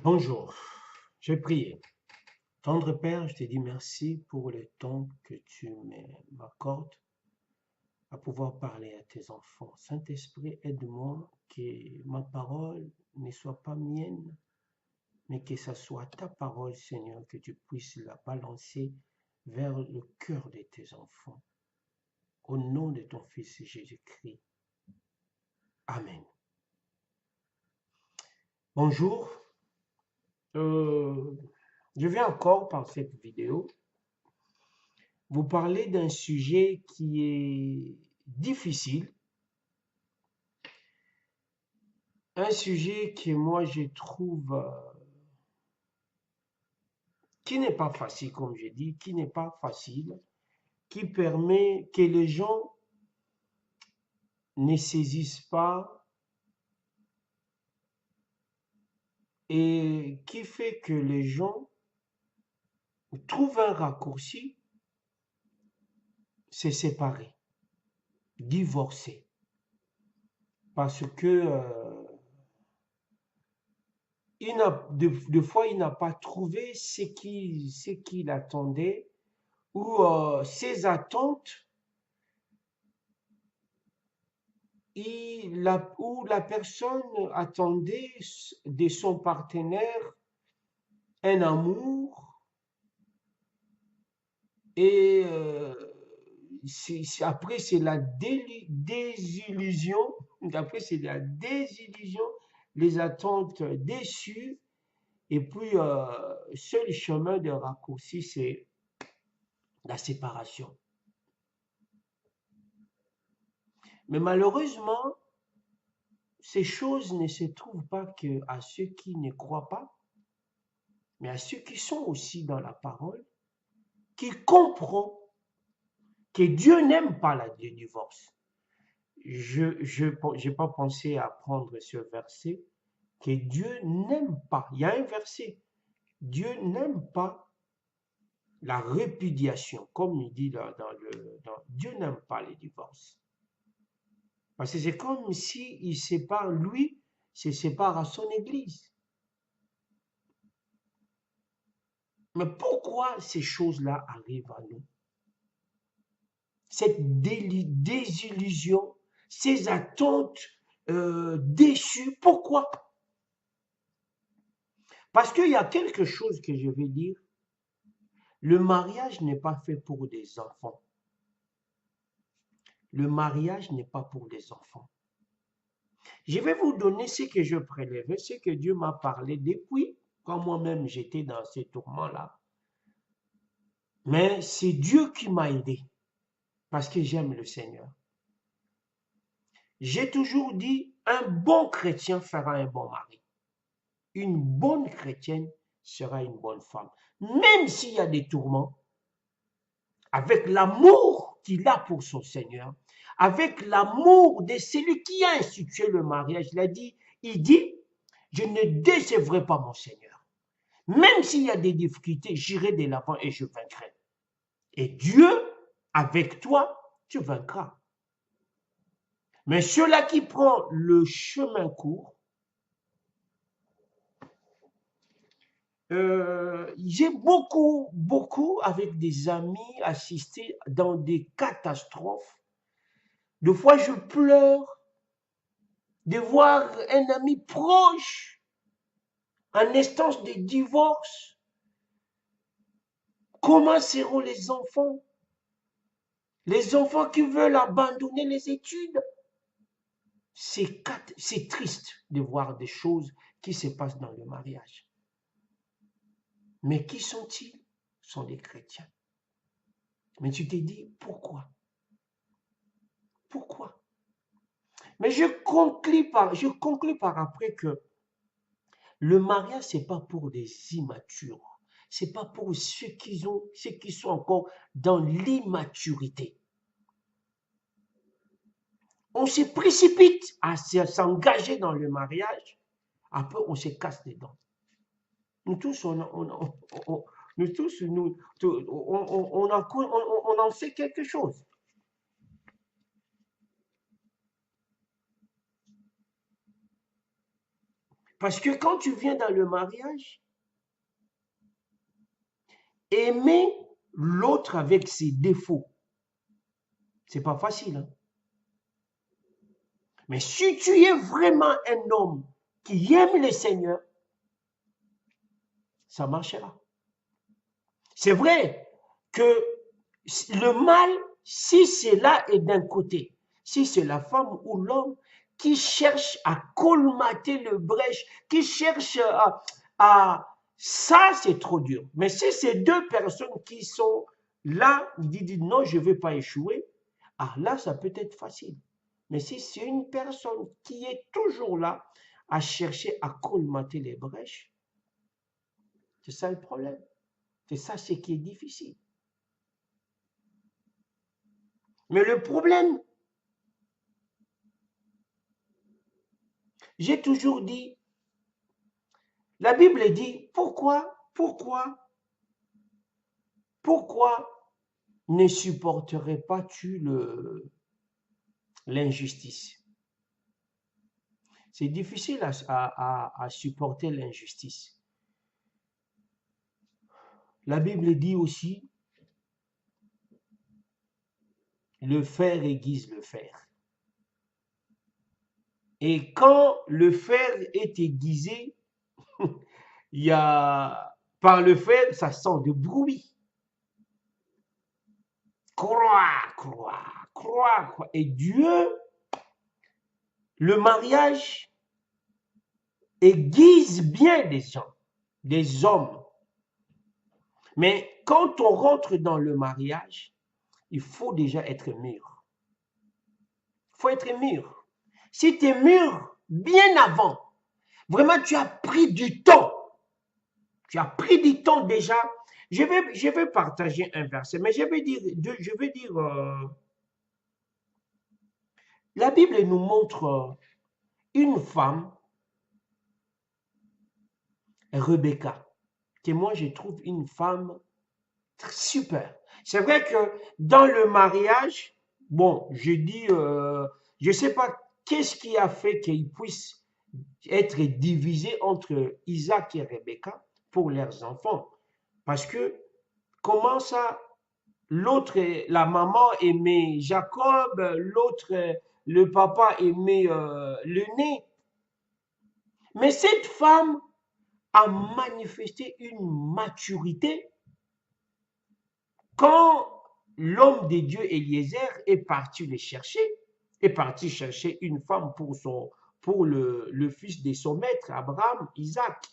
Bonjour, j'ai prié. Tendre Père, je te dis merci pour le temps que tu m'accordes à pouvoir parler à tes enfants. Saint-Esprit, aide-moi que ma parole ne soit pas mienne, mais que ce soit ta parole, Seigneur, que tu puisses la balancer vers le cœur de tes enfants. Au nom de ton Fils Jésus-Christ. Amen. Bonjour, euh, je viens encore par cette vidéo vous parler d'un sujet qui est difficile, un sujet que moi je trouve qui n'est pas facile, comme je dis, qui n'est pas facile, qui permet que les gens ne saisissent pas et qui fait que les gens trouvent un raccourci, se séparer, divorcer, parce que de fois il n'a pas trouvé ce qu'il attendait ou ses attentes où la personne attendait de son partenaire un amour et après c'est la désillusion, après c'est la désillusion, les attentes déçues et puis seul chemin de raccourci c'est la séparation. Mais malheureusement, ces choses ne se trouvent pas que à ceux qui ne croient pas, mais à ceux qui sont aussi dans la parole, qui comprennent que Dieu n'aime pas le divorce. Je n'ai pas pensé à prendre ce verset, que Dieu n'aime pas. Il y a un verset, Dieu n'aime pas la répudiation, comme il dit Dieu n'aime pas les divorces. Parce que c'est comme si il sépare, lui, se sépare à son église. Mais pourquoi ces choses-là arrivent à nous? Cette désillusion, ces attentes déçues, pourquoi? Parce qu'il y a quelque chose que je vais dire, le mariage n'est pas fait pour des enfants. Le mariage n'est pas pour des enfants. Je vais vous donner ce que je prélevais, ce que Dieu m'a parlé depuis quand moi-même j'étais dans ces tourments-là. Mais c'est Dieu qui m'a aidé parce que j'aime le Seigneur. J'ai toujours dit, un bon chrétien fera un bon mari. Une bonne chrétienne sera une bonne femme. Même s'il y a des tourments, avec l'amour qu'il a pour son Seigneur, avec l'amour de celui qui a institué le mariage, il dit, je ne décevrai pas mon Seigneur. Même s'il y a des difficultés, j'irai de l'avant et je vaincrai. Et Dieu, avec toi, tu vaincras. Mais ceux-là qui prennent le chemin court, j'ai beaucoup avec des amis assisté dans des catastrophes. Des fois, je pleure de voir un ami proche en instance de divorce. Comment seront les enfants? Les enfants qui veulent abandonner les études. C'est triste de voir des choses qui se passent dans le mariage. Mais qui sont-ils? Sont des chrétiens. Mais tu te dis, pourquoi? Pourquoi? Mais je conclus par après que le mariage, ce n'est pas pour des immatures. Ce n'est pas pour ceux qui sont encore dans l'immaturité. On se précipite à s'engager dans le mariage, après on se casse les dents. Nous tous, nous tous, on en sait quelque chose. Parce que quand tu viens dans le mariage, aimer l'autre avec ses défauts, c'est pas facile, hein? Mais si tu es vraiment un homme qui aime le Seigneur, ça marchera. C'est vrai que le mal, si cela est d'un côté, si c'est la femme ou l'homme qui cherche à colmater le brèche, qui cherche ça, c'est trop dur. Mais si c'est deux personnes qui sont là, disent non, je ne vais pas échouer, ah là, ça peut être facile. Mais si c'est une personne qui est toujours là à chercher à colmater les brèches, c'est ça le problème. C'est ça ce qui est difficile. Mais le problème, j'ai toujours dit, la Bible dit, pourquoi ne supporterais pas-tu l'injustice? C'est difficile à supporter l'injustice. La Bible dit aussi, le fer aiguise le fer. Et quand le fer est aiguisé, il y a, par le fer, ça sent de bruit. Croix. Et Dieu, le mariage aiguise bien des gens, des hommes. Mais quand on rentre dans le mariage, il faut déjà être mûr. Il faut être mûr. Si tu es mûr bien avant, vraiment tu as pris du temps. Tu as pris du temps déjà. Je vais partager un verset, mais je vais dire la Bible nous montre une femme, Rebecca, que moi je trouve une femme super. C'est vrai que dans le mariage, bon, je dis, je ne sais pas qu'est-ce qui a fait qu'il puisse être divisé entre Isaac et Rebecca pour leurs enfants. Parce que comment ça, l'autre, la maman aimait Jacob, l'autre, le papa aimait l'aîné. Mais cette femme a manifesté une maturité quand l'homme de Dieu Eliezer est parti les chercher, est parti chercher une femme pour le fils de son maître, Abraham, Isaac.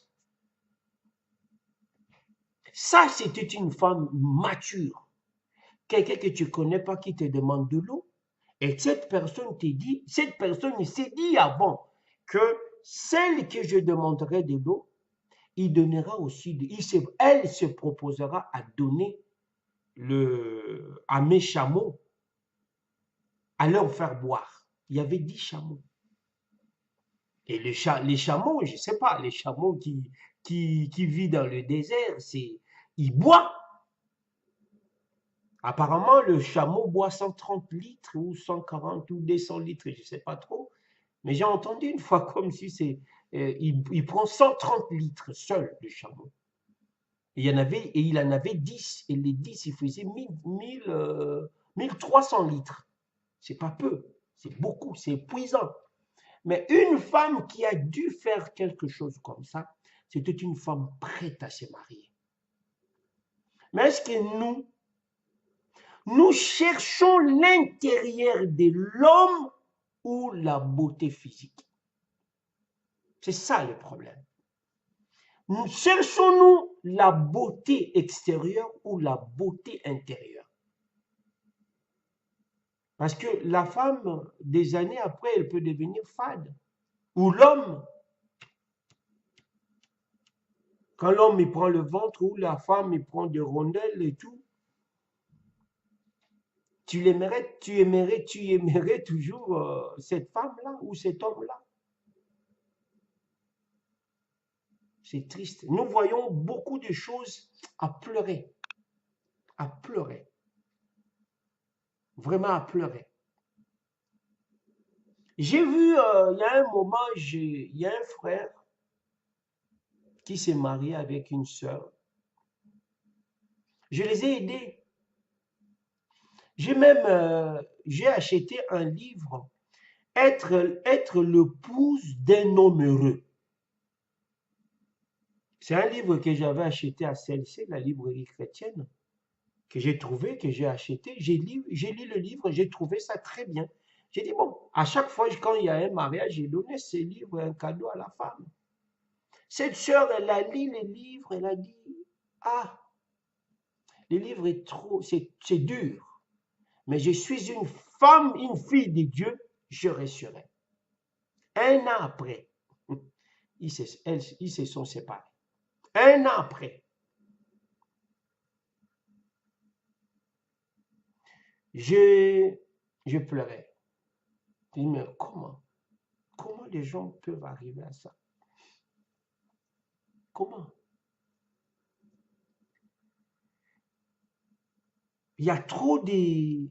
Ça, c'était une femme mature. Quelqu'un que tu ne connais pas qui te demande de l'eau. Et cette personne s'est dit avant que celle que je demanderai de l'eau, il donnera aussi, elle se proposera à donner à mes chameaux, à leur faire boire. Il y avait 10 chameaux. Et les chameaux, je ne sais pas, les chameaux qui vivent dans le désert, ils boivent. Apparemment, le chameau boit 130 litres ou 140 ou 200 litres, je ne sais pas trop. Mais j'ai entendu une fois comme si il prend 130 litres seul, le chameau. Et il en avait 10. Et les 10, il faisait 1300 litres. C'est pas peu, c'est beaucoup, c'est épuisant. Mais une femme qui a dû faire quelque chose comme ça, c'était une femme prête à se marier. Mais est-ce que nous cherchons l'intérieur de l'homme ou la beauté physique? C'est ça le problème. Cherchons-nous la beauté extérieure ou la beauté intérieure? Parce que la femme, des années après, elle peut devenir fade. Ou l'homme, quand l'homme il prend le ventre, ou la femme il prend des rondelles et tout, tu aimerais toujours cette femme-là ou cet homme-là. C'est triste. Nous voyons beaucoup de choses à pleurer. À pleurer. Vraiment à pleurer. J'ai vu, il y a un moment, il y a un frère, qui s'est marié avec une sœur. Je les ai aidés. J'ai acheté un livre, être l'épouse d'un homme heureux. C'est un livre que j'avais acheté à CLC, la librairie chrétienne, que j'ai trouvé, que j'ai acheté. J'ai lu le livre, j'ai trouvé ça très bien. J'ai dit, bon, à chaque fois, quand il y a un mariage, j'ai donné ce livre, un cadeau à la femme. Cette sœur, elle a lu les livres, elle a dit, ah, le livre est trop, c'est dur, mais je suis une femme, une fille de Dieu, je resterai. Un an après, ils se sont séparés. Un an après, je pleurais. Je dis, mais comment les gens peuvent arriver à ça? Comment? Il y a trop des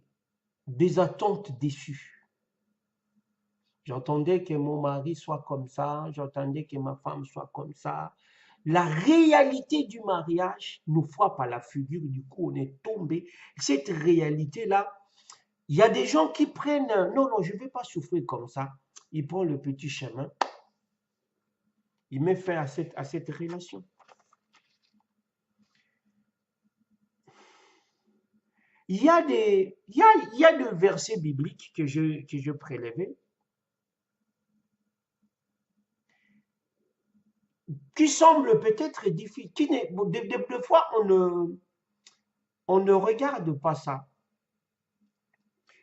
attentes déçues. J'entendais que mon mari soit comme ça, j'entendais que ma femme soit comme ça. La réalité du mariage nous frappe à la figure, du coup on est tombé. Cette réalité-là, il y a des gens qui prennent, non, je ne vais pas souffrir comme ça. Ils prennent le petit chemin, ils mettent fin à cette relation. Il y a des versets bibliques que je prélevais qui semblent peut-être difficiles. Des fois, on ne regarde pas ça.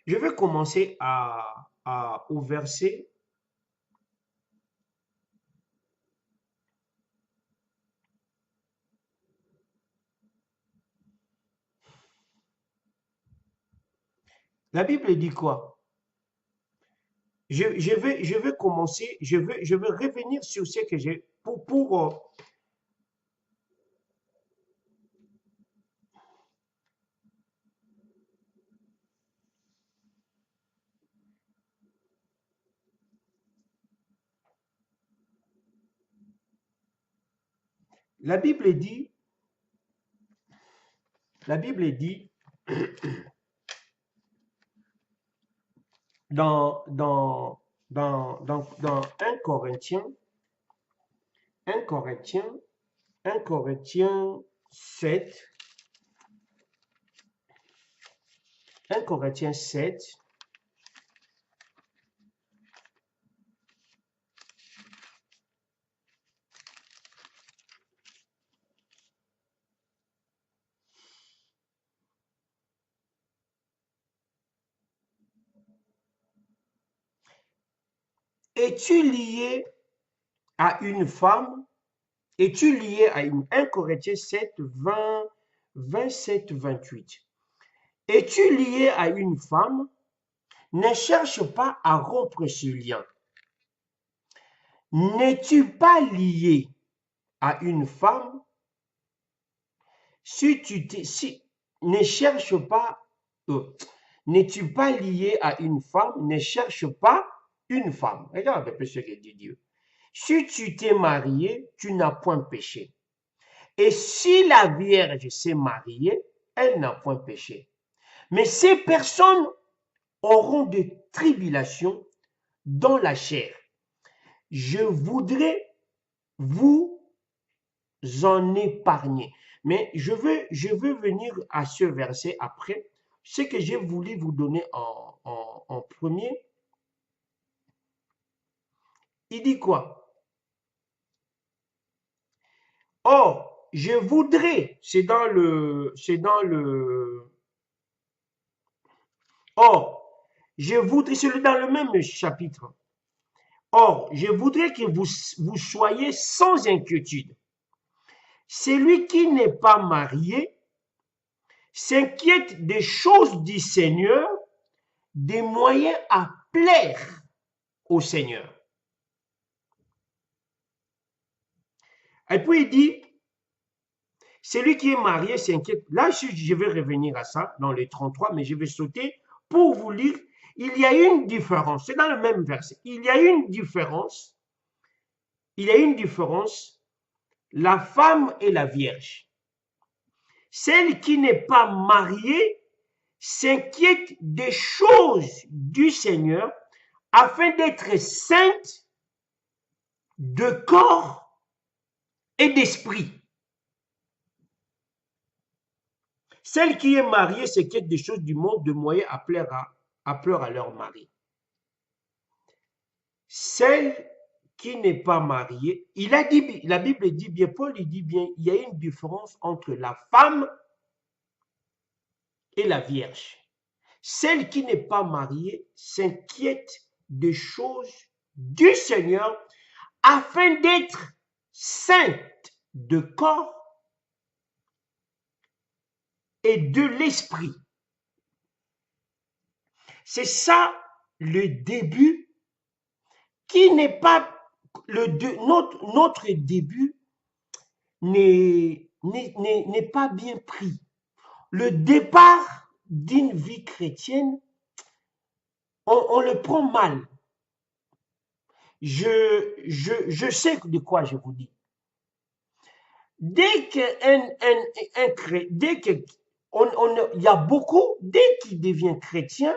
Je vais commencer au verset. La Bible dit quoi? Je vais commencer, je vais revenir sur ce que j'ai la Bible dit dans 1 Corinthiens 7, 1 Corinthiens 7, es-tu lié à une femme? Es-tu lié à 1 Corinthiens 7, 20, 27, 28. Es-tu lié à une femme? Ne cherche pas à rompre ce lien. N'es-tu pas lié à une femme? Ne cherche pas, n'es-tu pas lié à une femme? Ne cherche pas une femme. Regarde un peu ce que dit Dieu. Si tu t'es marié, tu n'as point péché. Et si la Vierge s'est mariée, elle n'a point péché. Mais ces personnes auront des tribulations dans la chair. Je voudrais vous en épargner. Mais je veux venir à ce verset après. Ce que j'ai voulu vous donner en premier, il dit quoi? Or, je voudrais, or, je voudrais, c'est dans le même chapitre. Or, je voudrais que vous soyez sans inquiétude. Celui qui n'est pas marié s'inquiète des choses du Seigneur, des moyens à plaire au Seigneur. Et puis il dit, celui qui est marié s'inquiète. Là, je vais revenir à ça dans les 33, mais je vais sauter pour vous lire. Il y a une différence, c'est dans le même verset. Il y a une différence la femme et la vierge. Celle qui n'est pas mariée s'inquiète des choses du Seigneur afin d'être sainte de corps et d'esprit. Celle qui est mariée s'inquiète des choses du monde de moyen à plaire à leur mari. Celle qui n'est pas mariée, la Bible dit bien, Paul dit bien, il y a une différence entre la femme et la vierge. Celle qui n'est pas mariée s'inquiète des choses du Seigneur afin d'être sainte de corps et de l'esprit. C'est ça le début qui n'est pas notre début n'est pas bien pris. Le départ d'une vie chrétienne, on le prend mal. Je sais de quoi je vous dis. Dès qu'il y a beaucoup, dès qu'il devient chrétien,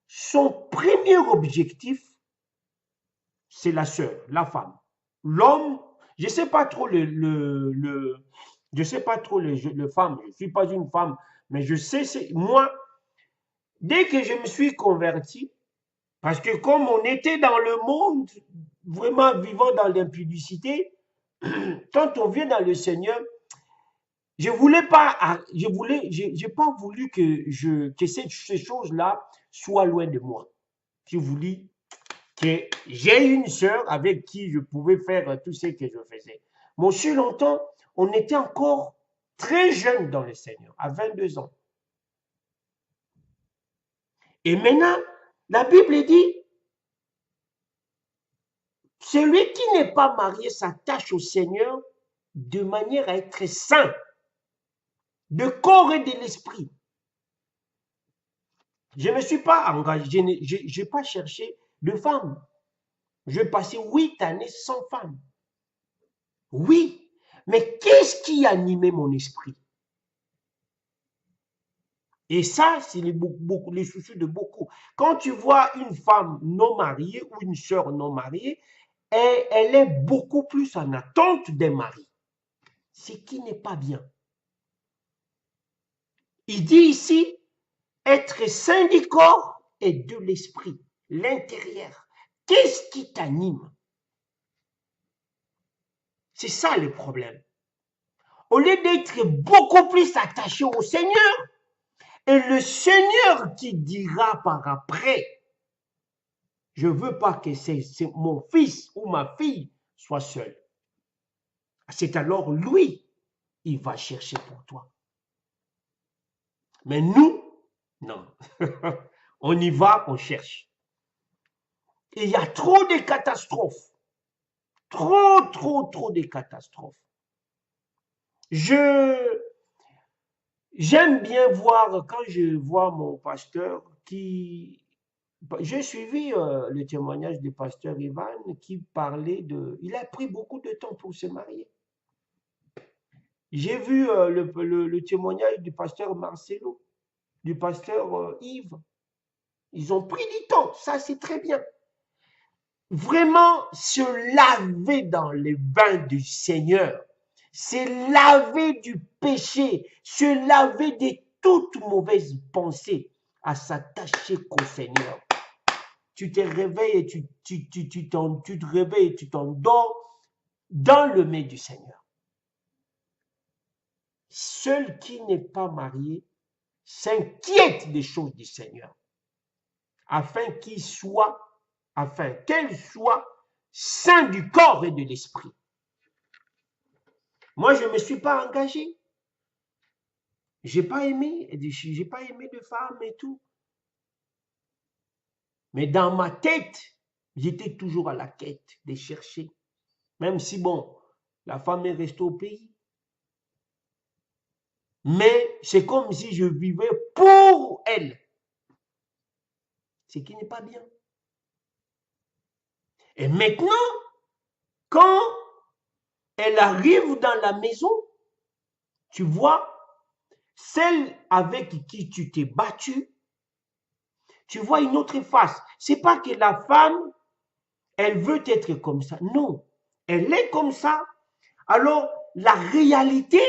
son premier objectif, c'est la sœur, la femme. L'homme, je sais pas trop je sais pas trop le femme, je suis pas une femme, mais je sais, moi, dès que je me suis converti, parce que comme on était dans le monde, vraiment vivant dans l'impudicité, quand on vient dans le Seigneur, j'ai pas voulu que ces choses-là soient loin de moi. J'ai voulu que j'ai une sœur avec qui je pouvais faire tout ce que je faisais. Mais aussi longtemps, on était encore très jeunes dans le Seigneur, à 22 ans. Et maintenant, la Bible dit, celui qui n'est pas marié s'attache au Seigneur de manière à être saint, de corps et de l'esprit. Je ne me suis pas engagé, je n'ai pas cherché de femme. J'ai passé 8 années sans femme. Oui, mais qu'est-ce qui animait mon esprit? Et ça, c'est les soucis de beaucoup. Quand tu vois une femme non mariée ou une sœur non mariée, elle est beaucoup plus en attente d'un mari. Ce qui n'est pas bien. Il dit ici, être saint du corps et de l'esprit, l'intérieur. Qu'est-ce qui t'anime? C'est ça le problème. Au lieu d'être beaucoup plus attaché au Seigneur, et le Seigneur qui dira par après, je ne veux pas que mon fils ou ma fille soit seul. C'est alors lui, il va chercher pour toi. Mais nous, non. On y va, on cherche. Et il y a trop de catastrophes. Trop de catastrophes. J'aime bien voir, quand je vois mon pasteur qui... J'ai suivi le témoignage du pasteur Ivan qui parlait de... Il a pris beaucoup de temps pour se marier. J'ai vu le témoignage du pasteur Marcelo, du pasteur Yves. Ils ont pris du temps, ça c'est très bien. Vraiment se laver dans les bains du Seigneur, se laver du péché, se laver de toute mauvaise pensée, à s'attacher qu'au Seigneur. Tu te réveilles et tu te réveilles et tu t'endors dans le mai du Seigneur. Seul qui n'est pas marié s'inquiète des choses du Seigneur, afin qu'elle soit saint du corps et de l'esprit. Moi, je ne me suis pas engagé. J'ai pas aimé de femmes et tout. Mais dans ma tête, j'étais toujours à la quête de chercher. Même si, bon, la femme est restée au pays. Mais c'est comme si je vivais pour elle. Ce qui n'est pas bien. Et maintenant, quand elle arrive dans la maison, tu vois, celle avec qui tu t'es battu, tu vois une autre face. C'est pas que la femme, elle veut être comme ça. Non, elle est comme ça. Alors, la réalité,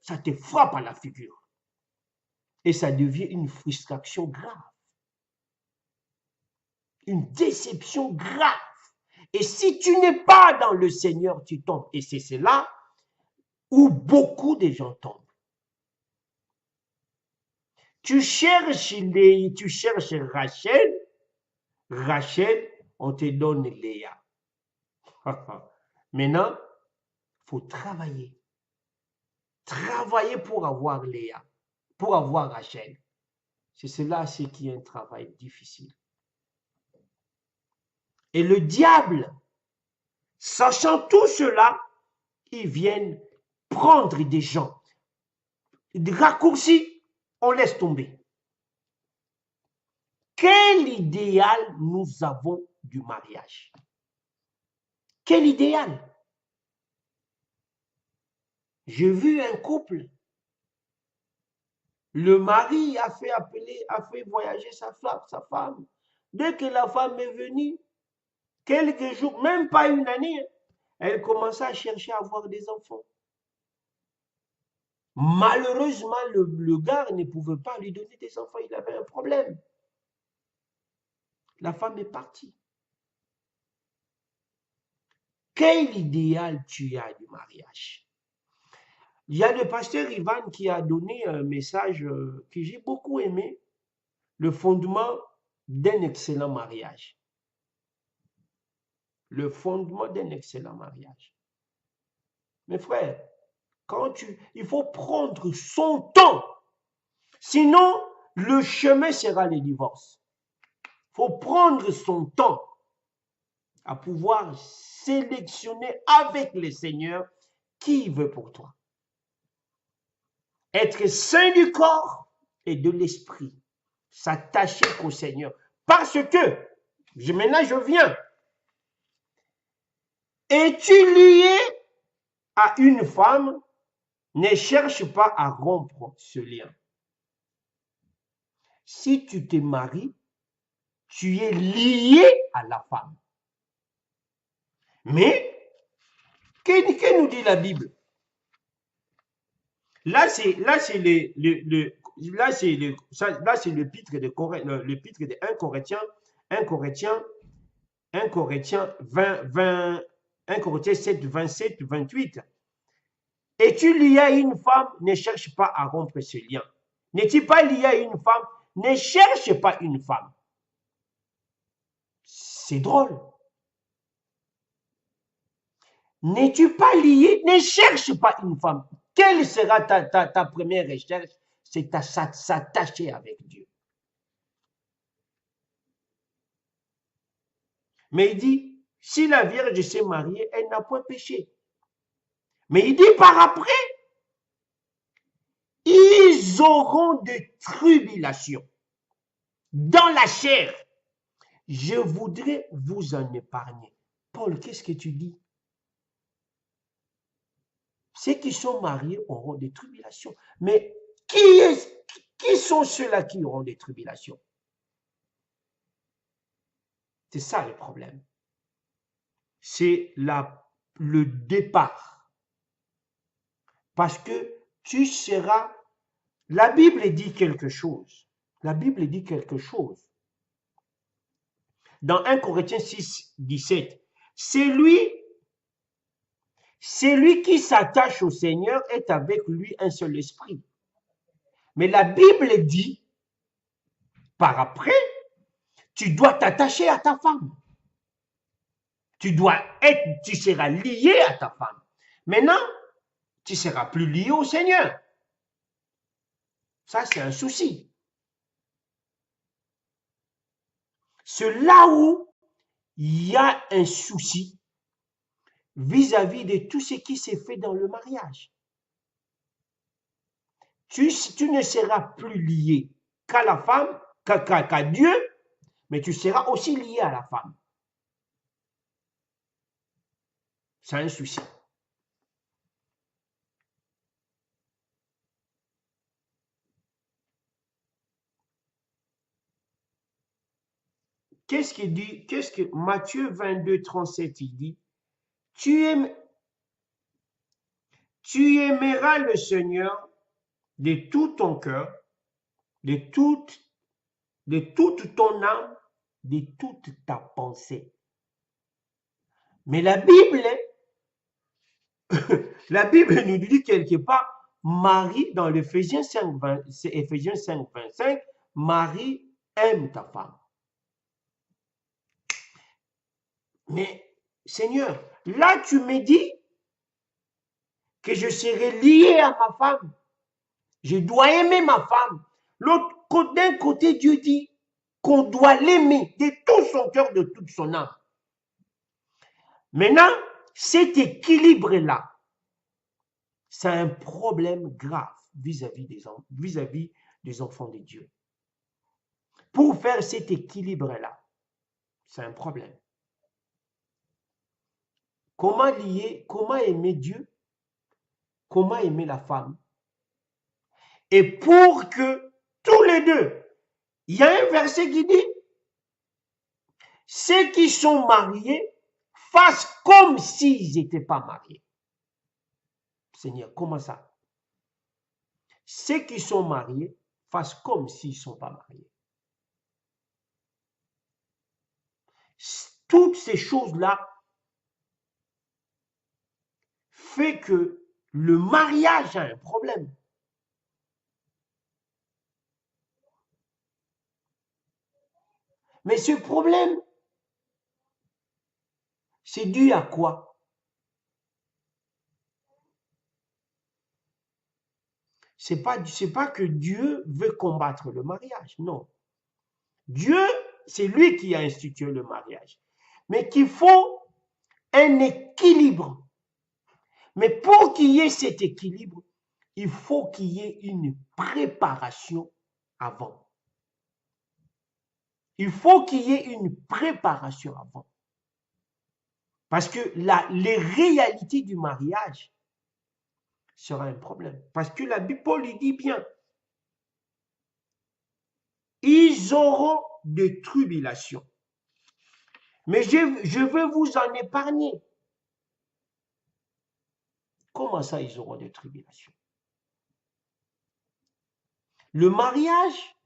ça te frappe à la figure. Et ça devient une frustration grave. Une déception grave. Et si tu n'es pas dans le Seigneur, tu tombes. Et c'est là où beaucoup de gens tombent. Tu cherches Rachel, Rachel, on te donne Léa. Maintenant, il faut travailler. Travailler pour avoir Léa, pour avoir Rachel. C'est cela, ce qui est un travail difficile. Et le diable, sachant tout cela, ils viennent prendre des gens. Des raccourcis, on laisse tomber. Quel idéal nous avons du mariage? Quel idéal? J'ai vu un couple. Le mari a fait voyager sa femme. Dès que la femme est venue, quelques jours, même pas une année, elle commençait à chercher à avoir des enfants. Malheureusement, le gars ne pouvait pas lui donner des enfants, il avait un problème. La femme est partie. Quel idéal tu as du mariage? Il y a le pasteur Ivan qui a donné un message que j'ai beaucoup aimé, le fondement d'un excellent mariage. Le fondement d'un excellent mariage. Mes frères, il faut prendre son temps. Sinon, le chemin sera le divorce. Il faut prendre son temps à pouvoir sélectionner avec le Seigneur qui il veut pour toi. Être saint du corps et de l'esprit. S'attacher au Seigneur. Parce que, maintenant je viens. Es-tu lié à une femme? Ne cherche pas à rompre ce lien. Si tu te maries, tu es lié à la femme. Mais, que nous dit la Bible? Là, c'est l'épître de 1 Corinthiens 7, 27, 28. Es-tu lié à une femme? Ne cherche pas à rompre ce lien. N'es-tu pas lié à une femme? Ne cherche pas une femme. C'est drôle. N'es-tu pas lié? Ne cherche pas une femme. Quelle sera ta première recherche? C'est s'attacher avec Dieu. Mais il dit, si la Vierge s'est mariée, elle n'a point péché. Mais il dit par après, ils auront des tribulations dans la chair. Je voudrais vous en épargner. Paul, qu'est-ce que tu dis? Ceux qui sont mariés auront des tribulations. Mais qui sont ceux-là qui auront des tribulations? C'est ça le problème. C'est le départ. Parce que tu seras... La Bible dit quelque chose. La Bible dit quelque chose. Dans 1 Corinthiens 6, 17, celui qui s'attache au Seigneur est avec lui un seul esprit. Mais la Bible dit, par après, tu dois t'attacher à ta femme. Tu seras lié à ta femme. Maintenant, tu ne seras plus lié au Seigneur. Ça, c'est un souci. C'est là où il y a un souci vis-à-vis de tout ce qui s'est fait dans le mariage. Tu ne seras plus lié qu'à la femme, qu'à Dieu, mais tu seras aussi lié à la femme. C'est un souci. qu'est-ce qu'il dit? Qu'est-ce que Matthieu 22, 37, il dit? Tu, aimes, tu aimeras le Seigneur de tout ton cœur, de toute, de toute ton âme, de toute ta pensée. Mais la Bible nous dit quelque part, Marie, dans l'Éphésiens 5, c'est Éphésiens 5, 25, Marie aime ta femme. Mais Seigneur, là tu me dis que je serai lié à ma femme. Je dois aimer ma femme. D'un côté, Dieu dit qu'on doit l'aimer de tout son cœur, de toute son âme. Maintenant, cet équilibre-là, c'est un problème grave vis-à-vis des enfants de Dieu. Pour faire cet équilibre-là, c'est un problème. Comment aimer Dieu? Comment aimer la femme? Et pour que tous les deux, il y a un verset qui dit, ceux qui sont mariés fassent comme s'ils n'étaient pas mariés. Seigneur, comment ça? Ceux qui sont mariés fassent comme s'ils ne sont pas mariés. Toutes ces choses-là fait que le mariage a un problème. Mais ce problème, c'est dû à quoi? C'est pas que Dieu veut combattre le mariage, non. Dieu, c'est lui qui a institué le mariage. Mais qu'il faut un équilibre. Mais pour qu'il y ait cet équilibre, il faut qu'il y ait une préparation avant. Il faut qu'il y ait une préparation avant. Parce que les réalités du mariage sera un problème. Parce que la Bible, Paul, il dit bien, ils auront des tribulations. Mais je veux vous en épargner. Comment ça, ils auront des tribulations? Le mariage,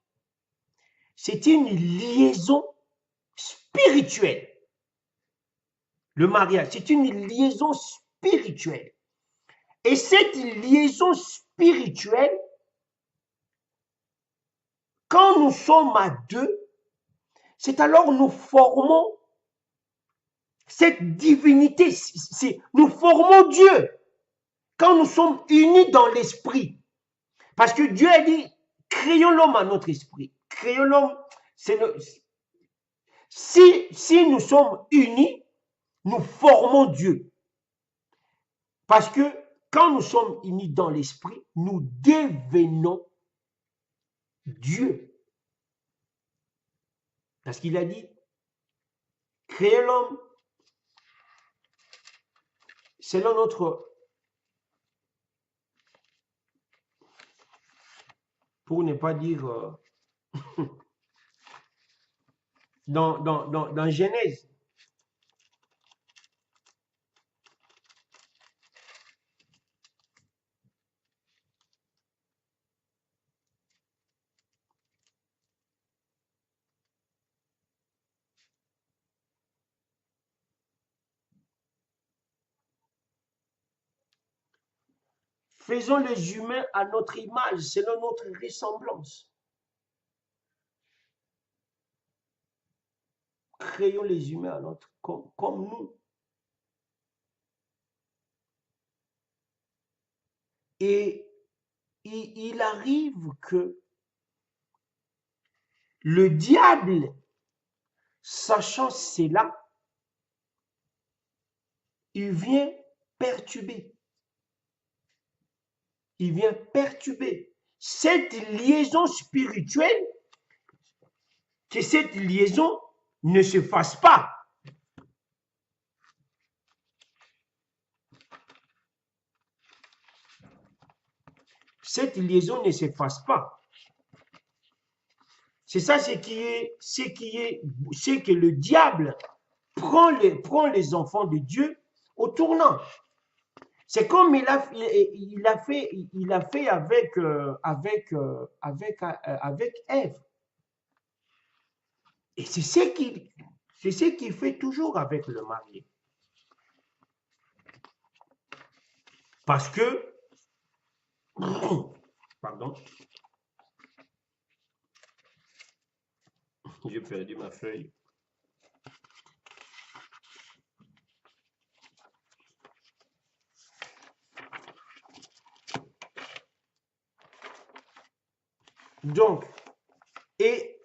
c'est une liaison spirituelle. Le mariage, c'est une liaison spirituelle. Et cette liaison spirituelle, quand nous sommes à deux, c'est alors nous formons cette divinité, nous formons Dieu quand nous sommes unis dans l'esprit. Parce que Dieu a dit, créons l'homme à notre esprit. Créons l'homme, si nous sommes unis, nous formons Dieu. Parce que quand nous sommes unis dans l'esprit, nous devenons Dieu. Parce qu'il a dit, créez l'homme selon notre... Pour ne pas dire... dans Genèse. Faisons les humains à notre image, selon notre ressemblance. Créons les humains à notre, comme nous. Et il arrive que le diable, sachant cela, il vient perturber. Il vient perturber cette liaison spirituelle, que cette liaison ne se fasse pas. Cette liaison ne se fasse pas. C'est ça c'est que le diable prend les enfants de Dieu au tournant. C'est comme il a fait avec Ève. Et c'est ce qu'il fait toujours avec le marié. Parce que, pardon, j'ai perdu ma feuille. Donc, et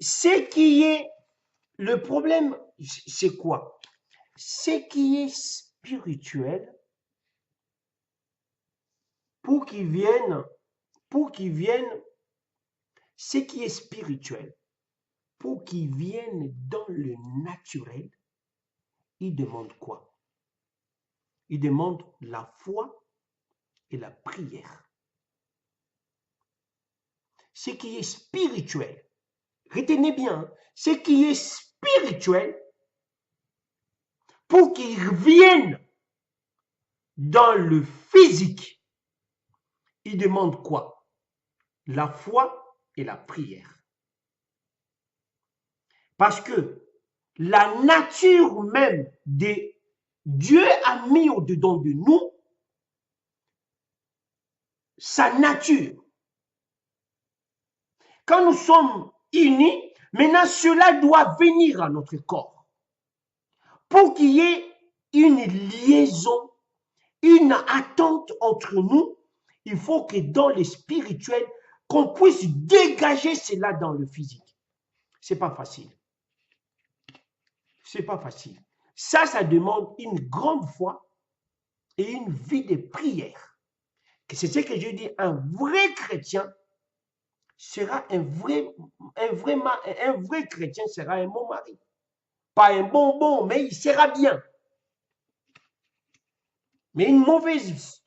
ce qui est le problème, c'est quoi? Ce qui est spirituel, pour qu'il vienne, ce qui est spirituel, pour qu'il vienne dans le naturel, il demande quoi? Il demande la foi et la prière. Ce qui est spirituel, retenez bien, ce qui est spirituel, pour qu'il vienne dans le physique, il demande quoi? La foi et la prière. Parce que la nature même de Dieu a mis au-dedans de nous sa nature. Quand nous sommes unis, maintenant cela doit venir à notre corps. Pour qu'il y ait une liaison, une attente entre nous, il faut que dans le spirituel, qu'on puisse dégager cela dans le physique. C'est pas facile. C'est pas facile. Ça demande une grande foi et une vie de prière. C'est ce que je dis, un vrai chrétien sera un vrai chrétien sera un bon mari. Pas un bonbon, mais il sera bien. Mais une mauvaise,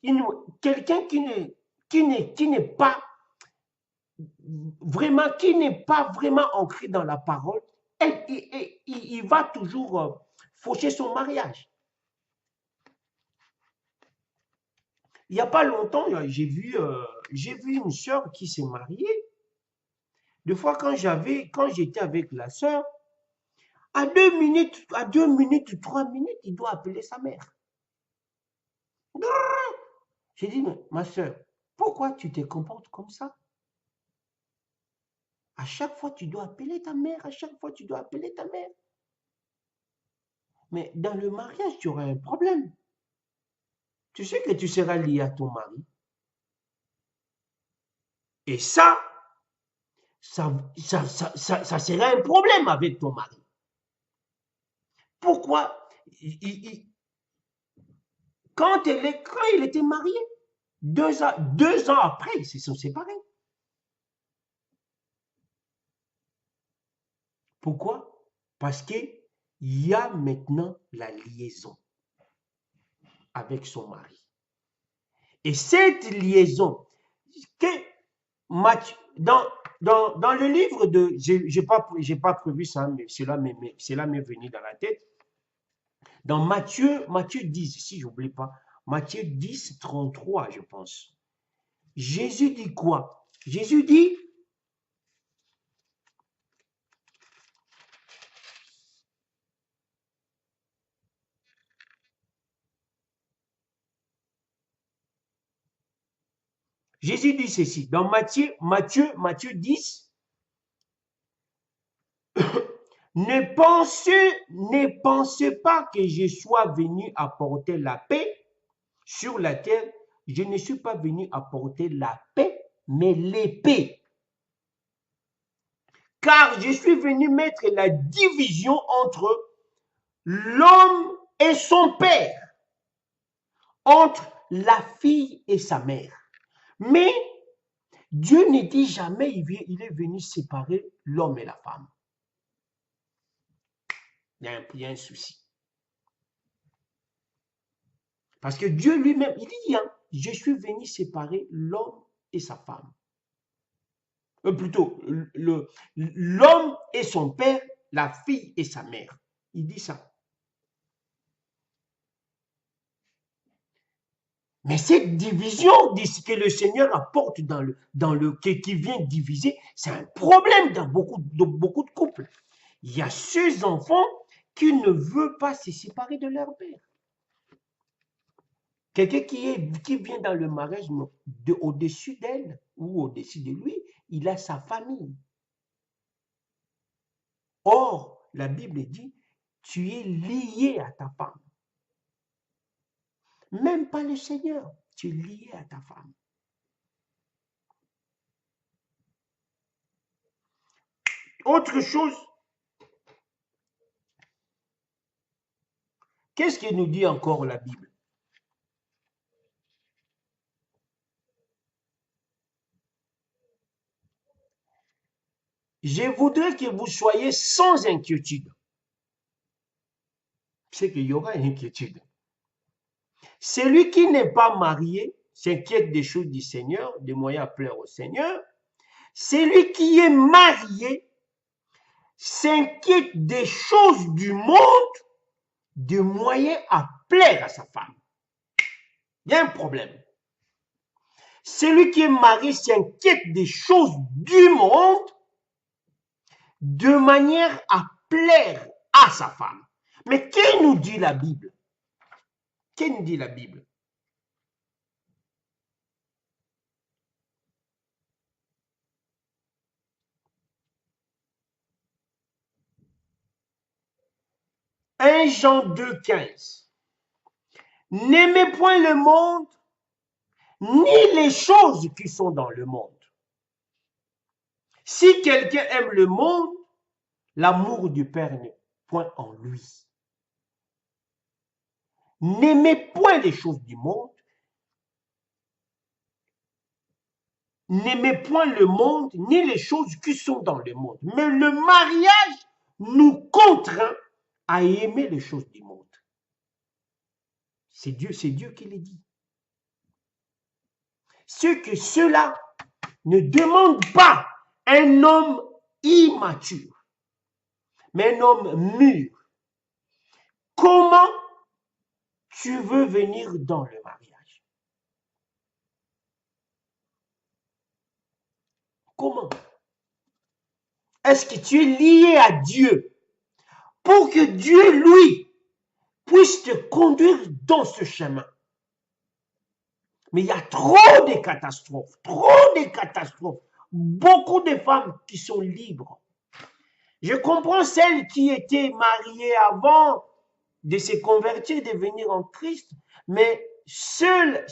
quelqu'un qui n'est pas vraiment ancré dans la parole, il va toujours faucher son mariage. Il n'y a pas longtemps, j'ai vu une sœur qui s'est mariée. Des fois, quand j'étais avec la sœur, à 2 minutes, 3 minutes, il doit appeler sa mère. J'ai dit, ma sœur, pourquoi tu te comportes comme ça? À chaque fois, tu dois appeler ta mère. À chaque fois, tu dois appeler ta mère. Mais dans le mariage, tu auras un problème. Tu sais que tu seras lié à ton mari. Et ça sera un problème avec ton mari. Pourquoi? Quand il était marié, 2 ans après, ils se sont séparés. Pourquoi? Parce qu'il y a maintenant la liaison avec son mari. Et cette liaison, dans le livre de, j'ai pas prévu ça, mais cela m'est venu dans la tête. Dans Matthieu 10, si j'oublie pas, Matthieu 10, 33, je pense. Jésus dit quoi? Jésus dit, ceci, dans Matthieu 10, ne pensez pas que je sois venu apporter la paix sur la terre. Je ne suis pas venu apporter la paix, mais l'épée. Car je suis venu mettre la division entre l'homme et son père, entre la fille et sa mère. Mais Dieu ne dit jamais il est venu séparer l'homme et la femme. Il y a un souci. Parce que Dieu lui-même, il dit, je suis venu séparer l'homme et sa femme. Plutôt, l'homme et son père, la fille et sa mère. Il dit ça. Mais cette division, que le Seigneur apporte qui vient diviser, c'est un problème dans beaucoup de couples. Il y a ces enfants qui ne veulent pas se séparer de leur père. Quelqu'un qui vient dans le mariage, au-dessus d'elle ou au-dessus de lui, il a sa famille. Or, la Bible dit, tu es lié à ta femme. Même pas le Seigneur, tu es lié à ta femme. Autre chose, qu'est-ce que nous dit encore la Bible? Je voudrais que vous soyez sans inquiétude. C'est qu'il y aura une inquiétude. Celui qui n'est pas marié s'inquiète des choses du Seigneur, des moyens à plaire au Seigneur. Celui qui est marié s'inquiète des choses du monde, des moyens à plaire à sa femme. Il y a un problème. Celui qui est marié s'inquiète des choses du monde de manière à plaire à sa femme. Mais qu'est-ce nous dit la Bible? Qu'est-ce nous dit la Bible? « 1 Jean 2, 15. N'aimez point le monde, ni les choses qui sont dans le monde. Si quelqu'un aime le monde, l'amour du Père n'est point en lui. N'aimez point les choses du monde, n'aimez point le monde, ni les choses qui sont dans le monde. Mais le mariage nous contraint à aimer les choses du monde. C'est Dieu qui le dit. Ce que cela ne demande pas un homme immature, mais un homme mûr. Comment tu veux venir dans le mariage? Comment? Est-ce que tu es lié à Dieu pour que Dieu, lui, puisse te conduire dans ce chemin? Mais il y a trop de catastrophes, beaucoup de femmes qui sont libres. Je comprends celles qui étaient mariées avant de se convertir, de venir en Christ, mais seul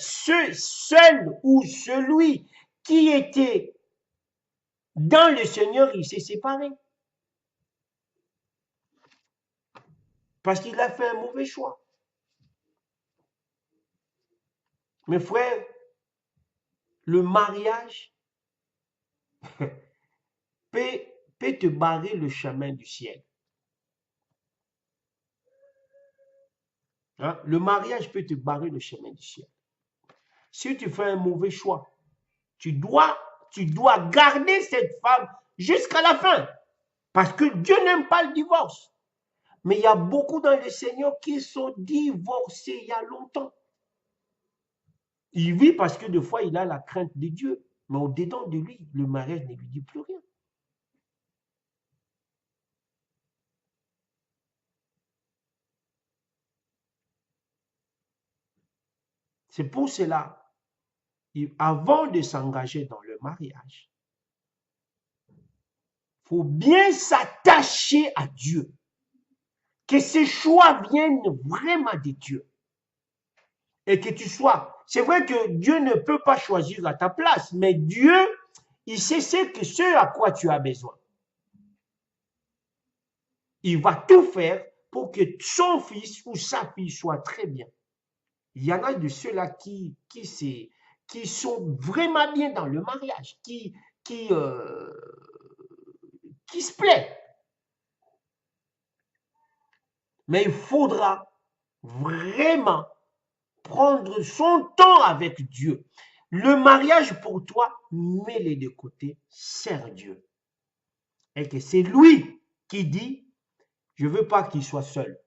ou celui qui était dans le Seigneur, il s'est séparé. Parce qu'il a fait un mauvais choix. Mes frères, le mariage peut te barrer le chemin du ciel. Hein? Le mariage peut te barrer le chemin du ciel. Si tu fais un mauvais choix, tu dois garder cette femme jusqu'à la fin. Parce que Dieu n'aime pas le divorce. Mais il y a beaucoup dans le Seigneur qui sont divorcés il y a longtemps. Il vit parce que des fois, il a la crainte de Dieu. Mais au-dedans de lui, le mariage ne lui dit plus rien. C'est pour cela, avant de s'engager dans le mariage, il faut bien s'attacher à Dieu. Que ces choix viennent vraiment de Dieu. Et que tu sois. C'est vrai que Dieu ne peut pas choisir à ta place, mais Dieu, il sait ce à quoi tu as besoin. Il va tout faire pour que son fils ou sa fille soit très bien. Il y en a de ceux-là qui sont vraiment bien dans le mariage, qui se plaît. Mais il faudra vraiment prendre son temps avec Dieu. Le mariage pour toi, mets-les de côté, sers Dieu. Et que c'est lui qui dit, je ne veux pas qu'il soit seul.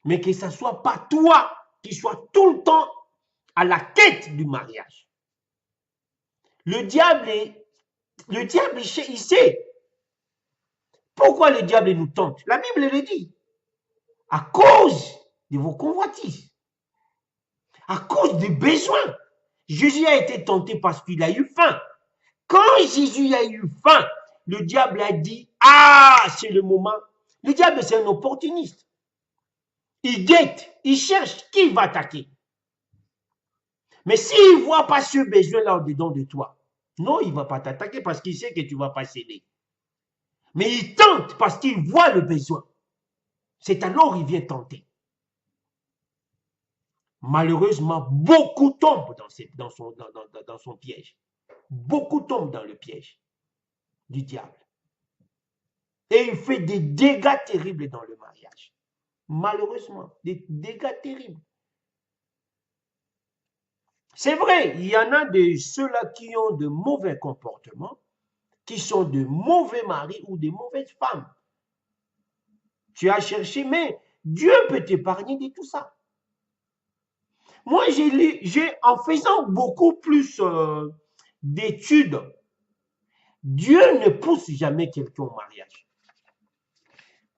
Mais que ce ne soit pas toi qui sois tout le temps à la quête du mariage. Le diable, il sait. Pourquoi le diable nous tente? La Bible le dit. À cause de vos convoitises. À cause des besoins. Jésus a été tenté parce qu'il a eu faim. Quand Jésus a eu faim, le diable a dit, ah, c'est le moment. Le diable, c'est un opportuniste. Il guette, il cherche qui va attaquer. Mais s'il ne voit pas ce besoin-là au-dedans de toi, non, il ne va pas t'attaquer parce qu'il sait que tu ne vas pas céder. Mais il tente parce qu'il voit le besoin. C'est alors qu'il vient tenter. Malheureusement, beaucoup tombent dans son piège. Beaucoup tombent dans le piège du diable. Et il fait des dégâts terribles dans le mariage. Malheureusement, des dégâts terribles. C'est vrai, il y en a de ceux-là qui ont de mauvais comportements, qui sont de mauvais maris ou de mauvaises femmes. Tu as cherché, mais Dieu peut t'épargner de tout ça. Moi, en faisant beaucoup plus d'études, Dieu ne pousse jamais quelqu'un au mariage.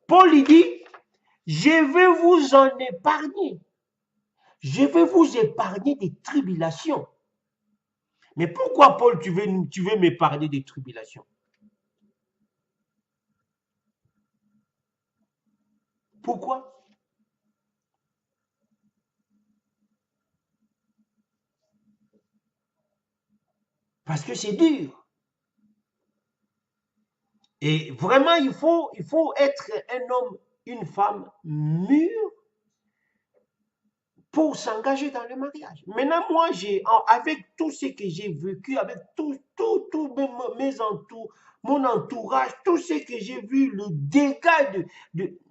Paul il dit, je vais vous en épargner. Je vais vous épargner des tribulations. Mais pourquoi, Paul, tu veux m'épargner des tribulations? Pourquoi? Parce que c'est dur. Et vraiment, il faut être un homme, une femme mûre pour s'engager dans le mariage. Maintenant, moi, avec tout ce que j'ai vécu, avec tout mon entourage, tout ce que j'ai vu, le dégât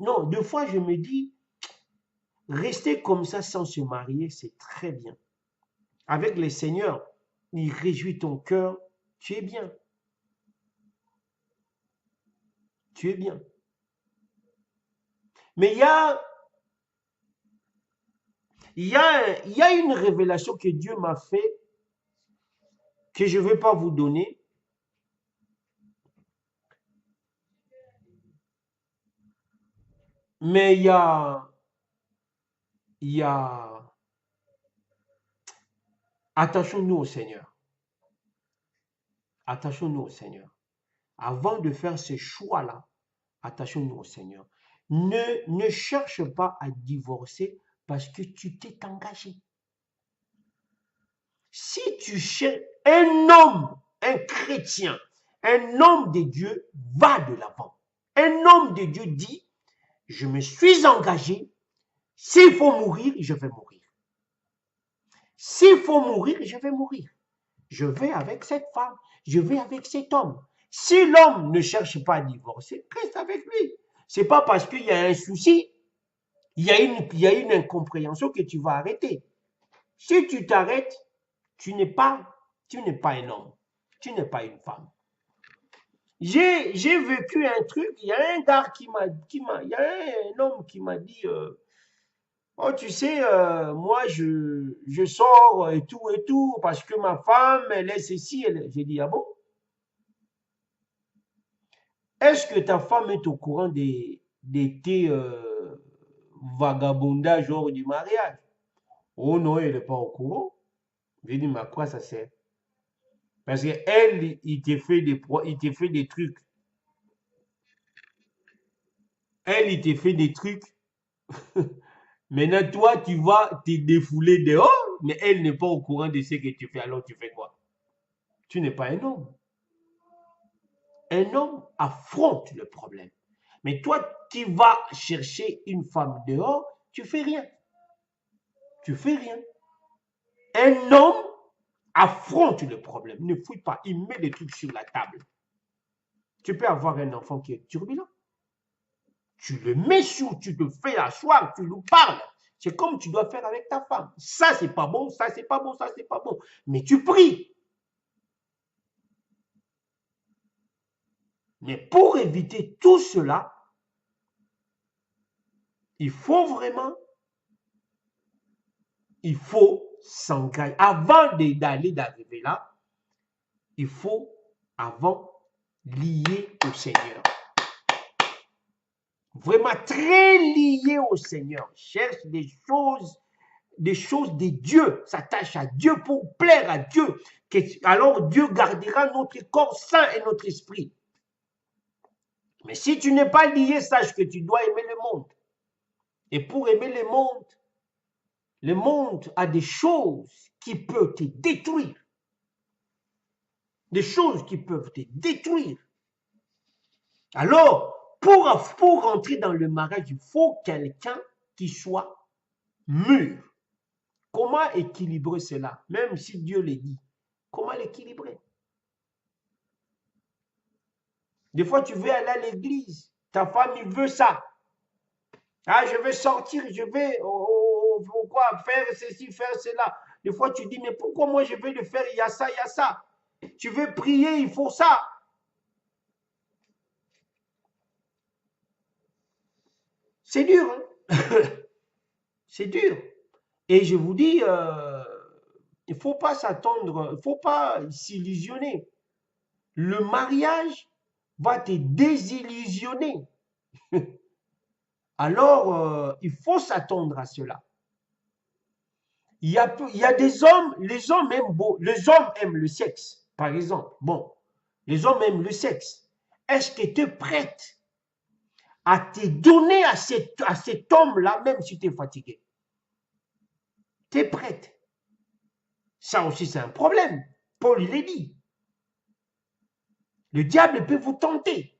non, deux fois, je me dis, rester comme ça sans se marier, c'est très bien. Avec le Seigneur, il réjouit ton cœur, tu es bien. Tu es bien. Mais il y a une révélation que Dieu m'a fait, que je ne vais pas vous donner. Mais il y a attachons-nous au Seigneur. Attachons-nous au Seigneur. Avant de faire ce choix-là, attachons-nous au Seigneur. Ne cherche pas à divorcer parce que tu t'es engagé. Si tu cherches un homme, un chrétien, un homme de Dieu, va de l'avant. Un homme de Dieu dit, je me suis engagé, s'il faut mourir, je vais mourir. S'il faut mourir, je vais mourir. Je vais avec cette femme, je vais avec cet homme. Si l'homme ne cherche pas à divorcer, reste avec lui. Ce n'est pas parce qu'il y a un souci, il y a une incompréhension que tu vas arrêter. Si tu t'arrêtes, tu n'es pas un homme, tu n'es pas une femme. J'ai vécu un truc, il y a un gars il y a un homme qui m'a dit, oh tu sais, moi je sors et tout, parce que ma femme, elle est ceci, j'ai dit, ah bon? Est-ce que ta femme est au courant de tes vagabondages hors du mariage? Oh non, elle n'est pas au courant. J'ai dit, mais à quoi ça sert? Parce qu'elle, il te fait des trucs. Elle, il te fait des trucs. Maintenant, toi, tu vas te défouler dehors, mais elle n'est pas au courant de ce que tu fais. Alors, tu fais quoi? Tu n'es pas un homme. Un homme affronte le problème. Mais toi, qui vas chercher une femme dehors, tu fais rien. Tu fais rien. Un homme affronte le problème. Ne fouille pas. Il met des trucs sur la table. Tu peux avoir un enfant qui est turbulent. Tu le mets sur, tu te fais asseoir, tu lui parles. C'est comme tu dois faire avec ta femme. Ça, c'est pas bon, ça, c'est pas bon, ça, c'est pas bon. Mais tu pries. Mais pour éviter tout cela, il faut vraiment, il faut s'engager. Avant d'arriver là, il faut avant lier au Seigneur. Vraiment très lié au Seigneur. Cherche des choses de Dieu. S'attache à Dieu pour plaire à Dieu. Alors Dieu gardera notre corps sain et notre esprit. Mais si tu n'es pas lié, sache que tu dois aimer le monde. Et pour aimer le monde a des choses qui peuvent te détruire. Des choses qui peuvent te détruire. Alors, pour rentrer dans le mariage, il faut quelqu'un qui soit mûr. Comment équilibrer cela? Même si Dieu le dit. Comment l'équilibrer? Des fois, tu veux aller à l'église. Ta femme, il veut ça. Ah, je veux sortir, je vais faire ceci, faire cela. Des fois, tu dis, mais pourquoi moi je vais le faire? Il y a ça, il y a ça. Tu veux prier, il faut ça. C'est dur, hein? C'est dur. Et je vous dis, il ne faut pas s'attendre, il ne faut pas s'illusionner. Le mariage va te désillusionner. Alors, il faut s'attendre à cela. Il y a des hommes, les hommes aiment le sexe, par exemple. Bon, les hommes aiment le sexe. Est-ce que tu es prête à te donner à cet homme-là, même si tu es fatigué? Tu es prête? Ça aussi, c'est un problème. Paul, il est dit. Le diable peut vous tenter.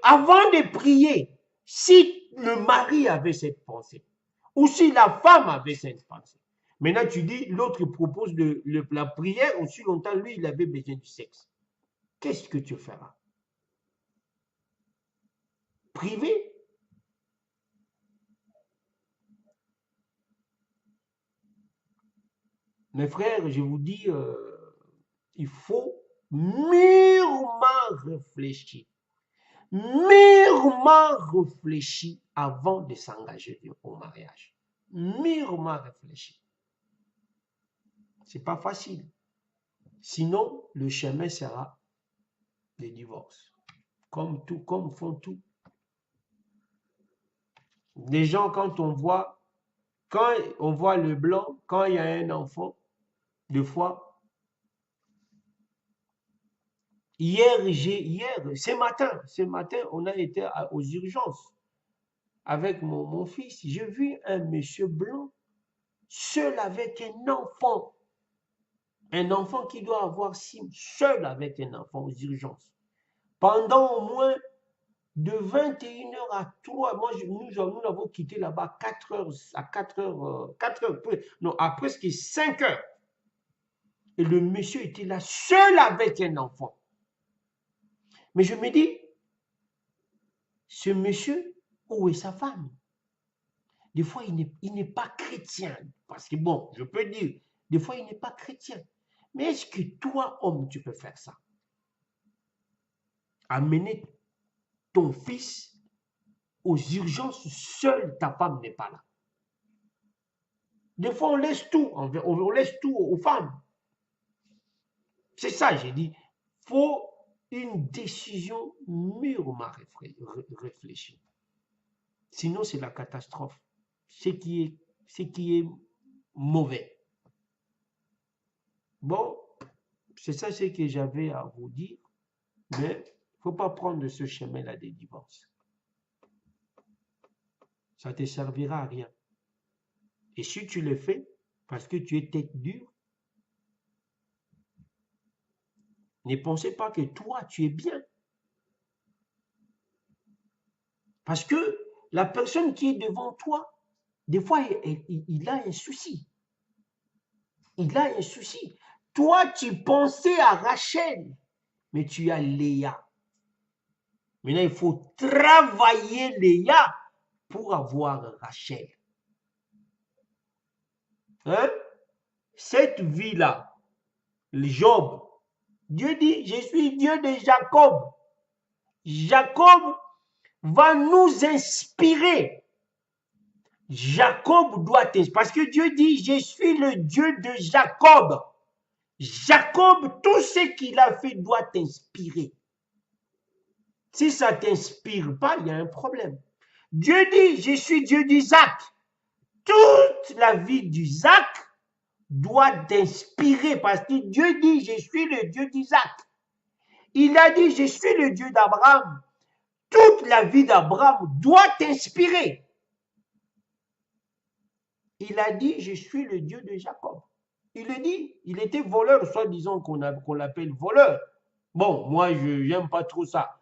Avant de prier, si le mari avait cette pensée, ou si la femme avait cette pensée, maintenant tu dis, l'autre propose la prière, aussi longtemps, lui, il avait besoin du sexe. Qu'est-ce que tu feras? Privé? Mes frères, je vous dis, il faut mûrement réfléchir. Mûrement réfléchir avant de s'engager au mariage. Mûrement réfléchir. C'est pas facile. Sinon, le chemin sera le divorce. Comme font tout. Des gens, quand on voit le blanc, quand il y a un enfant, des fois, ce matin, on a été aux urgences avec mon fils. J'ai vu un monsieur blanc, seul avec un enfant. Un enfant qui doit avoir 6 mois, seul avec un enfant aux urgences. Pendant au moins de 21h à 3, nous l'avons quitté là-bas 4 heures, non, à presque 5 heures. Et le monsieur était là, seul avec un enfant. Mais je me dis, ce monsieur, où est sa femme? Des fois, il n'est pas chrétien. Parce que bon, je peux dire, des fois, il n'est pas chrétien. Mais est-ce que toi, homme, tu peux faire ça? Amener ton fils aux urgences, seule ta femme n'est pas là. Des fois, on laisse tout aux femmes. C'est ça, j'ai dit. Il faut une décision mûrement réfléchie. Sinon, c'est la catastrophe. Ce qui est mauvais. Bon, c'est ça ce que j'avais à vous dire. Mais il ne faut pas prendre ce chemin-là des divorces. Ça ne te servira à rien. Et si tu le fais, parce que tu es tête dure, ne pensez pas que toi, tu es bien. Parce que la personne qui est devant toi, des fois, il a un souci. Il a un souci. Toi, tu pensais à Rachel, mais tu as Léa. Maintenant, il faut travailler Léa pour avoir Rachel. Hein? Cette vie-là, Job, Dieu dit, je suis Dieu de Jacob. Jacob va nous inspirer. Jacob doit t'inspirer. Parce que Dieu dit, je suis le Dieu de Jacob. Jacob, tout ce qu'il a fait doit t'inspirer. Si ça ne t'inspire pas, il y a un problème. Dieu dit, je suis Dieu d'Isaac. Toute la vie d'Isaac doit t'inspirer parce que Dieu dit, je suis le Dieu d'Isaac. Il a dit, je suis le Dieu d'Abraham. Toute la vie d'Abraham doit t'inspirer. Il a dit, je suis le Dieu de Jacob. Il le dit, il était voleur, soi-disant qu'on l'appelle voleur. Bon, moi, je n'aime pas trop ça.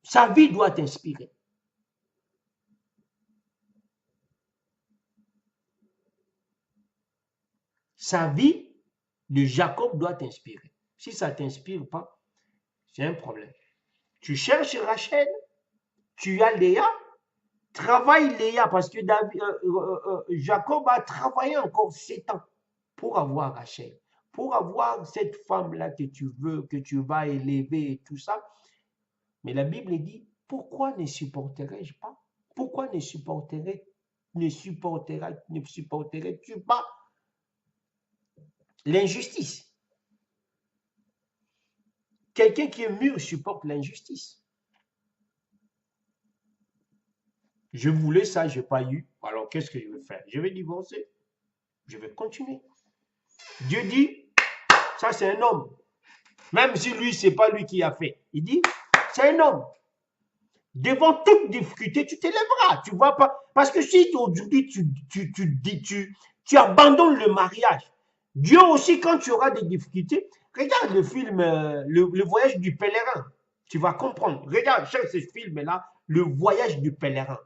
Sa vie doit t'inspirer. Sa vie de Jacob doit t'inspirer. Si ça ne t'inspire pas, c'est un problème. Tu cherches Rachel, tu as Léa, travaille Léa parce que Jacob a travaillé encore 7 ans pour avoir Rachel, pour avoir cette femme-là que tu veux, que tu vas élever et tout ça. Mais la Bible dit, pourquoi ne supporterais-je pas? Pourquoi ne supporterais-tu pas l'injustice? Quelqu'un qui est mûr supporte l'injustice. Je voulais ça, je n'ai pas eu. Alors, qu'est-ce que je vais faire? Je vais divorcer. Je vais continuer. Dieu dit, ça c'est un homme. Même si lui, ce n'est pas lui qui a fait. Il dit, c'est un homme. Devant toute difficulté, tu t'élèveras. Tu vois pas. Parce que si aujourd'hui tu abandonnes le mariage, Dieu aussi, quand tu auras des difficultés, regarde le film le voyage du pèlerin. Tu vas comprendre. Regarde ce film-là, le voyage du pèlerin.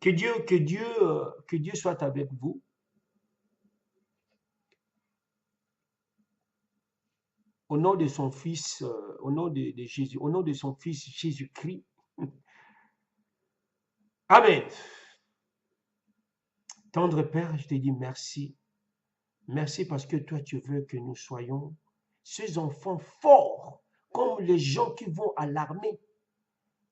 Que Dieu soit avec vous. Au nom de son Fils, au nom de Jésus, au nom de son Fils Jésus-Christ. Amen. Tendre Père, je te dis merci. Merci parce que toi, tu veux que nous soyons ces enfants forts, comme les gens qui vont à l'armée,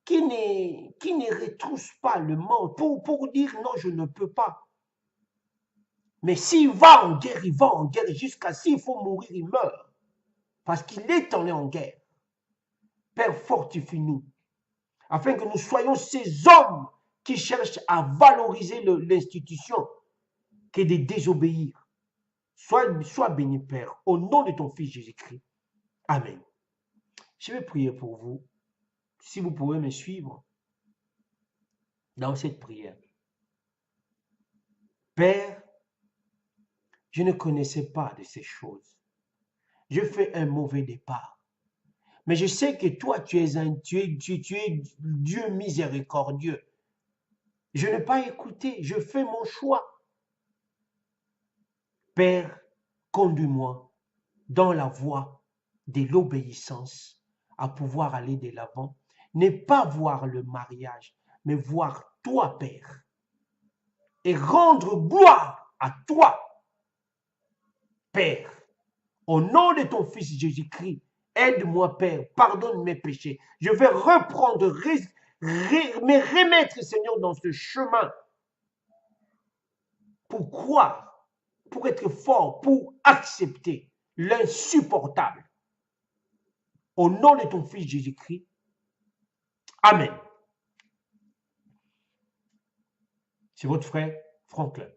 qui ne retroussent pas le mort pour dire non, je ne peux pas. Mais s'il va en guerre, il va en guerre jusqu'à s'il faut mourir, il meurt. Parce qu'il est en guerre. Père, fortifie-nous, afin que nous soyons ces hommes qui cherchent à valoriser l'institution que de désobéir. Sois béni, Père, au nom de ton Fils Jésus-Christ. Amen. Je vais prier pour vous. Si vous pouvez me suivre dans cette prière. Père, je ne connaissais pas de ces choses. Je fais un mauvais départ. Mais je sais que toi, tu es Dieu miséricordieux. Je n'ai pas écouté, je fais mon choix. Père, conduis-moi dans la voie de l'obéissance à pouvoir aller de l'avant. Ne pas voir le mariage, mais voir toi, Père. Et rendre gloire à toi, Père. Au nom de ton Fils Jésus-Christ, aide-moi, Père, pardonne mes péchés. Je vais reprendre, me remettre, Seigneur, dans ce chemin pour croire, pour être fort, pour accepter l'insupportable. Au nom de ton Fils Jésus-Christ, Amen. C'est votre frère Franklin.